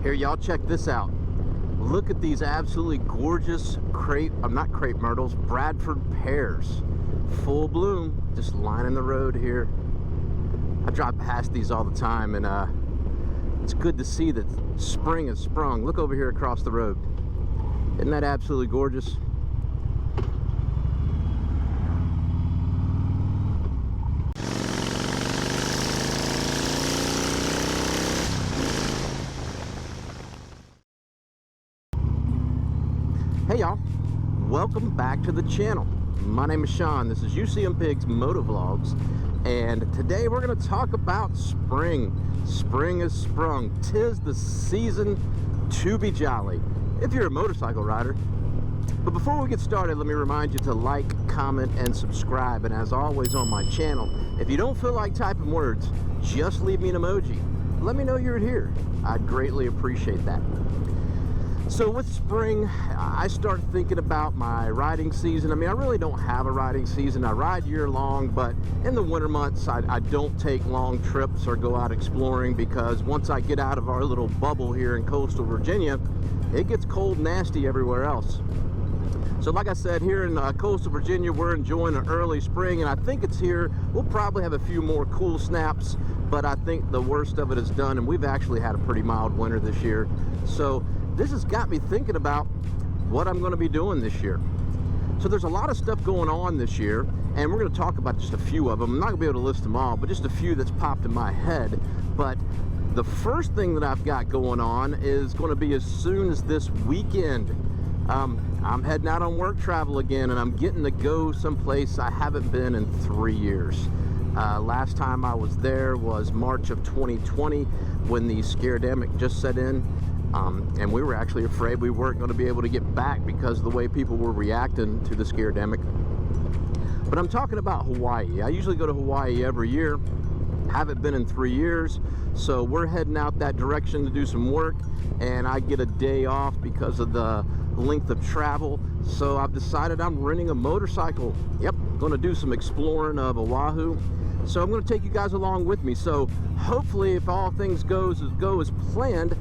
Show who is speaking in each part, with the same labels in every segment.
Speaker 1: Here, y'all, check this out. Look at these absolutely gorgeous not crepe myrtles, Bradford pears. Full bloom, just lining the road here. I drive past these all the time, and it's good to see that spring has sprung. Look over here across the road. Isn't that absolutely gorgeous? Hey y'all, welcome back to the channel. My name is Sean. This is UCM Pigs Motovlogs, and today we're going to talk about spring. Spring has sprung. 'Tis the season to be jolly if you're a motorcycle rider. But before we get started, let me remind you to like, comment, and subscribe. And as always on my channel, if you don't feel like typing words, just leave me an emoji. Let me know you're here. I'd greatly appreciate that. So with spring, I start thinking about my riding season. I mean, I really don't have a riding season. I ride year long, but in the winter months, I don't take long trips or go out exploring, because once I get out of our little bubble here in coastal Virginia, it gets cold and nasty everywhere else. So like I said, here in coastal Virginia, we're enjoying an early spring, and I think it's here. We'll probably have a few more cool snaps, but I think the worst of it is done, and we've actually had a pretty mild winter this year. So this has got me thinking about what I'm going to be doing this year. So there's a lot of stuff going on this year, and we're going to talk about just a few of them. I'm not going to be able to list them all, but just a few that's popped in my head. But the first thing that I've got going on is going to be as soon as this weekend. I'm heading out on work travel again, and I'm getting to go someplace I haven't been in 3 years. Last time I was there was March of 2020, when the scaredemic just set in. And we were actually afraid we weren't going to be able to get back because of the way people were reacting to the scaredemic. But I'm talking about Hawaii. I usually go to Hawaii every year. Haven't been in 3 years, so we're heading out that direction to do some work, and I get a day off because of the length of travel. So I've decided I'm renting a motorcycle. Yep, going to do some exploring of Oahu. So I'm going to take you guys along with me. So hopefully, if all things go as planned,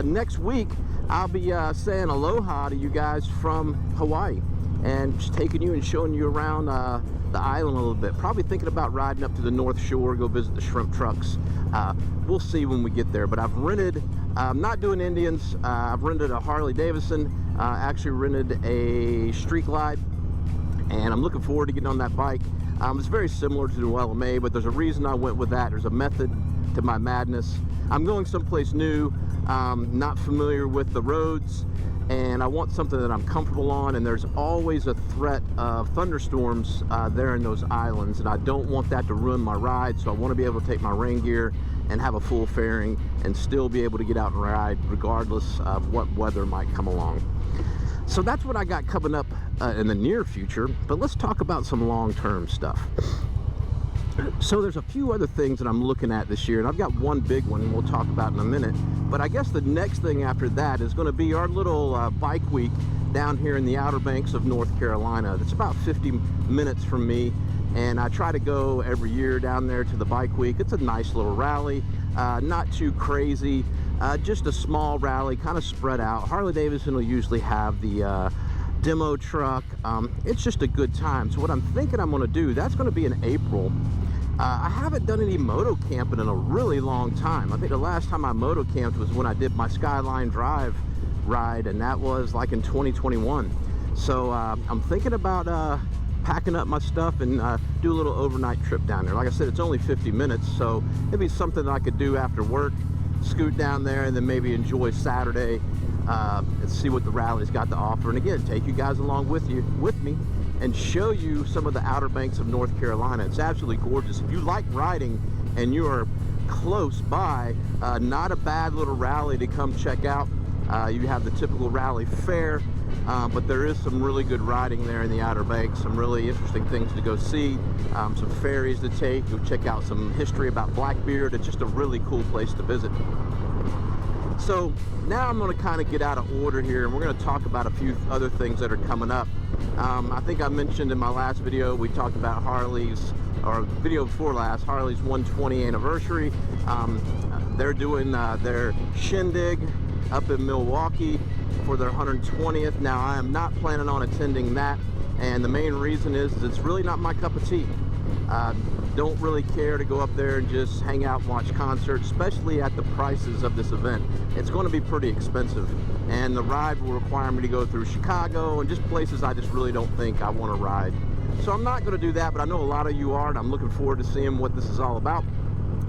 Speaker 1: next week I'll be saying aloha to you guys from Hawaii, and just taking you and showing you around the island a little bit. Probably thinking about riding up to the North Shore, go visit the shrimp trucks. We'll see when we get there. But I've rented, I'm not doing Indians, I've rented a Harley Davidson, actually rented a Street Glide, and I'm looking forward to getting on that bike. It's very similar to the LMA, but there's a reason I went with that. There's a method to my madness. I'm going someplace new, not familiar with the roads, and I want something that I'm comfortable on, and there's always a threat of thunderstorms there in those islands, and I don't want that to ruin my ride. So I want to be able to take my rain gear and have a full fairing and still be able to get out and ride regardless of what weather might come along. So that's what I got coming up in the near future, but let's talk about some long-term stuff. So there's a few other things that I'm looking at this year, and I've got one big one we'll talk about in a minute. But I guess the next thing after that is going to be our little bike week down here in the Outer Banks of North Carolina. It's about 50 minutes from me, and I try to go every year down there to the bike week. It's a nice little rally, not too crazy, just a small rally, kind of spread out. Harley Davidson will usually have the demo truck. It's just a good time. So what I'm thinking I'm going to do, that's going to be in April. I haven't done any moto camping in a really long time. I think the last time I moto camped was when I did my Skyline Drive ride, and that was like in 2021. So I'm thinking about packing up my stuff and do a little overnight trip down there. Like I said, it's only 50 minutes, so it'd be something that I could do after work, scoot down there, and then maybe enjoy Saturday and see what the rally's got to offer. And again, take you guys along with me and show you some of the Outer Banks of North Carolina. It's absolutely gorgeous. If you like riding and you are close by, not a bad little rally to come check out. You have the typical rally fare, but there is some really good riding there in the Outer Banks, some really interesting things to go see, some ferries to take, go check out some history about Blackbeard. It's just a really cool place to visit. So now I'm going to kind of get out of order here, and we're going to talk about a few other things that are coming up. I think I mentioned in my last video, we talked about Harley's, or video before last, Harley's 120 anniversary. They're doing their shindig. up in Milwaukee for their 120th. Now, I am not planning on attending that, and the main reason is it's really not my cup of tea. Don't really care to go up there and just hang out and watch concerts, especially at the prices of this event. It's going to be pretty expensive, and the ride will require me to go through Chicago and just places I just really don't think I want to ride. So I'm not going to do that, but I know a lot of you are, and I'm looking forward to seeing what this is all about.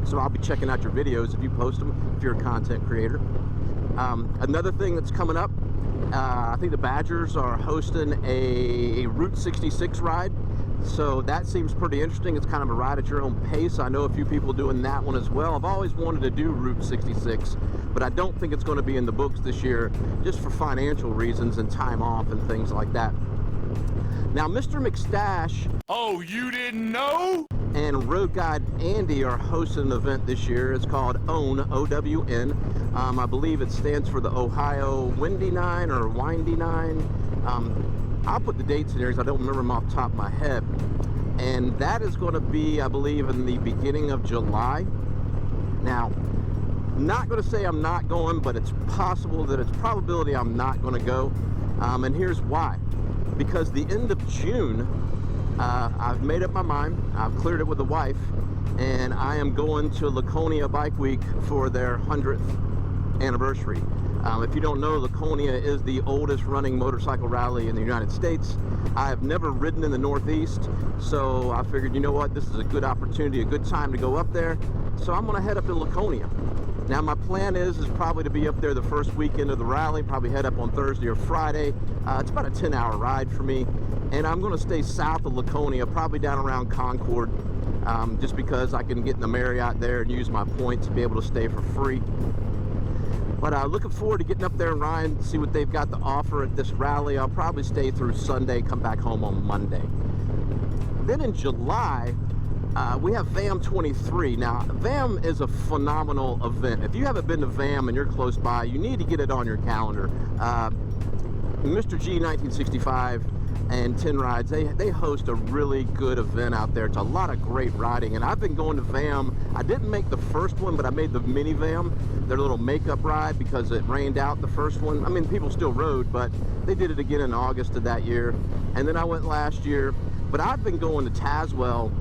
Speaker 1: So I'll be checking out your videos if you post them, if you're a content creator. Another thing that's coming up, I think the Badgers are hosting a Route 66 ride. So that seems pretty interesting. It's kind of a ride at your own pace. I know a few people doing that one as well. I've always wanted to do Route 66, but I don't think it's going to be in the books this year, just for financial reasons and time off and things like that. Now, Mr. McStash,
Speaker 2: oh, you didn't know?
Speaker 1: And Road Guide Andy are hosting an event this year. It's called OWN, O-W-N. I believe it stands for the Ohio Windy Nine or Windy Nine. I'll put the dates in here because I don't remember them off the top of my head. And that is going to be, I believe, in the beginning of July. Now, not going to say I'm not going, but it's possible that it's probability I'm not going to go. And here's why. Because the end of June, I've made up my mind. I've cleared it with the wife, and I am going to Laconia Bike Week for their 100th anniversary. If you don't know, Laconia is the oldest running motorcycle rally in the United States. I have never ridden in the Northeast, so I figured, you know what, this is a good opportunity, a good time to go up there. So I'm going to head up to Laconia. Now, my plan is probably to be up there the first weekend of the rally, probably head up on Thursday or Friday. It's about a 10-hour ride for me, and I'm going to stay south of Laconia, probably down around Concord, just because I can get in the Marriott there and use my points to be able to stay for free. But looking forward to getting up there and riding, see what they've got to offer at this rally. I'll probably stay through Sunday, come back home on Monday. Then in July, we have VAM 23. Now, VAM is a phenomenal event. If you haven't been to VAM and you're close by, you need to get it on your calendar. Mr. G 1965 and 10 Rides, they host a really good event out there. It's a lot of great riding, and I've been going to VAM. I didn't make the first one, but I made the mini VAM, their little makeup ride, because it rained out the first one. I mean, people still rode, but they did it again in August of that year. And then I went last year, but I've been going to Tazewell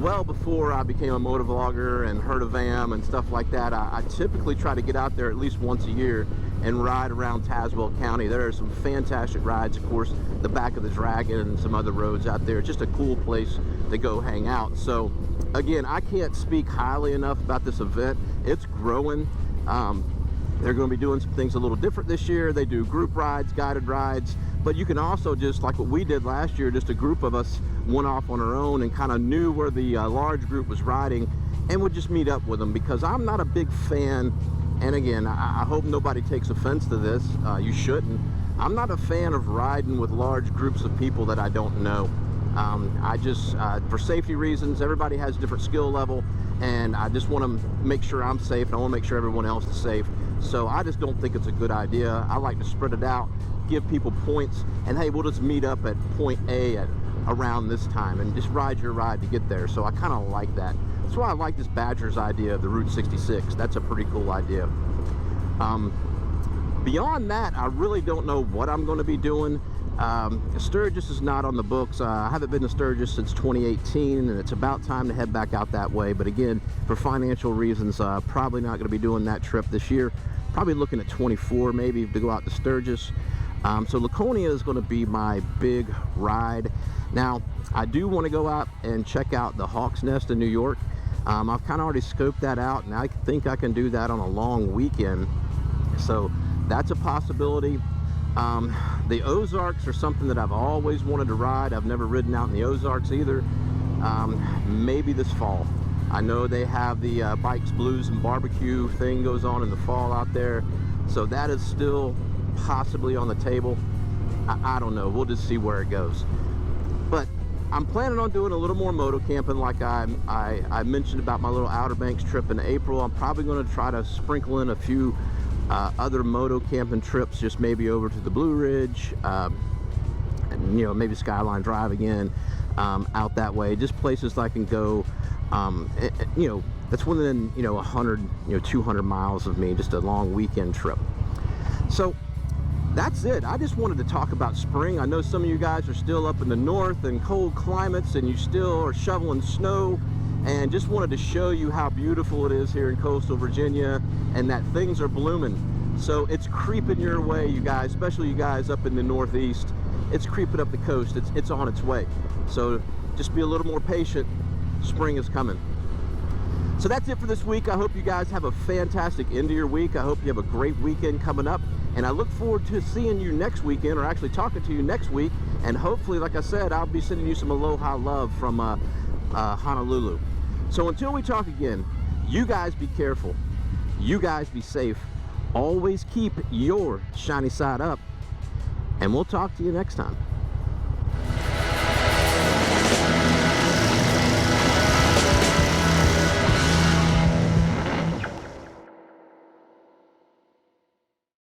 Speaker 1: well before I became a motovlogger and heard of VAM and stuff like that. I typically try to get out there at least once a year and ride around Tazewell County. There are some fantastic rides, of course, the back of the Dragon and some other roads out there. It's just a cool place to go hang out. So again, I can't speak highly enough about this event. It's growing. They're going to be doing some things a little different this year. They do group rides, guided rides, but you can also, just like what we did last year, just a group of us went off on our own and kind of knew where the large group was riding and would just meet up with them, because I'm not a big fan. And again, I hope nobody takes offense to this. You shouldn't. I'm not a fan of riding with large groups of people that I don't know. I just, for safety reasons, everybody has a different skill level, and I just want to make sure I'm safe, and I want to make sure everyone else is safe. So I just don't think it's a good idea. I like to spread it out, give people points, and hey, we'll just meet up at point A at around this time and just ride your ride to get there. So I kind of like that. That's why I like this Badgers idea of the Route 66. That's a pretty cool idea. Beyond that, I really don't know what I'm going to be doing. Sturgis is not on the books. I haven't been to Sturgis since 2018, and it's about time to head back out that way. But again, for financial reasons, probably not going to be doing that trip this year. Probably looking at 24 maybe to go out to Sturgis. So Laconia is going to be my big ride. Now, I do want to go out and check out the Hawk's Nest in New York. I've kind of already scoped that out, and I think I can do that on a long weekend. So that's a possibility. The Ozarks are something that I've always wanted to ride. I've never ridden out in the Ozarks either. Maybe this fall. I know they have the Bikes, Blues, and Barbecue thing goes on in the fall out there. So that is still possibly on the table. I don't know. We'll just see where it goes. But I'm planning on doing a little more moto camping, like I mentioned about my little Outer Banks trip in April. I'm probably going to try to sprinkle in a few other moto camping trips, just maybe over to the Blue Ridge, and, you know, maybe Skyline Drive again, out that way. Just places that I can go, you know, that's within, you know, 100, you know, 200 miles of me, just a long weekend trip. So that's it. I just wanted to talk about spring. I know some of you guys are still up in the north in cold climates and you still are shoveling snow, and just wanted to show you how beautiful it is here in coastal Virginia and that things are blooming. So it's creeping your way, you guys, especially you guys up in the northeast. It's creeping up the coast. It's on its way. So just be a little more patient. Spring is coming. So that's it for this week. I hope you guys have a fantastic end of your week. I hope you have a great weekend coming up. And I look forward to seeing you next weekend, or actually talking to you next week. And hopefully, like I said, I'll be sending you some aloha love from Honolulu. So until we talk again, you guys be careful. You guys be safe. Always keep your shiny side up. And we'll talk to you next time.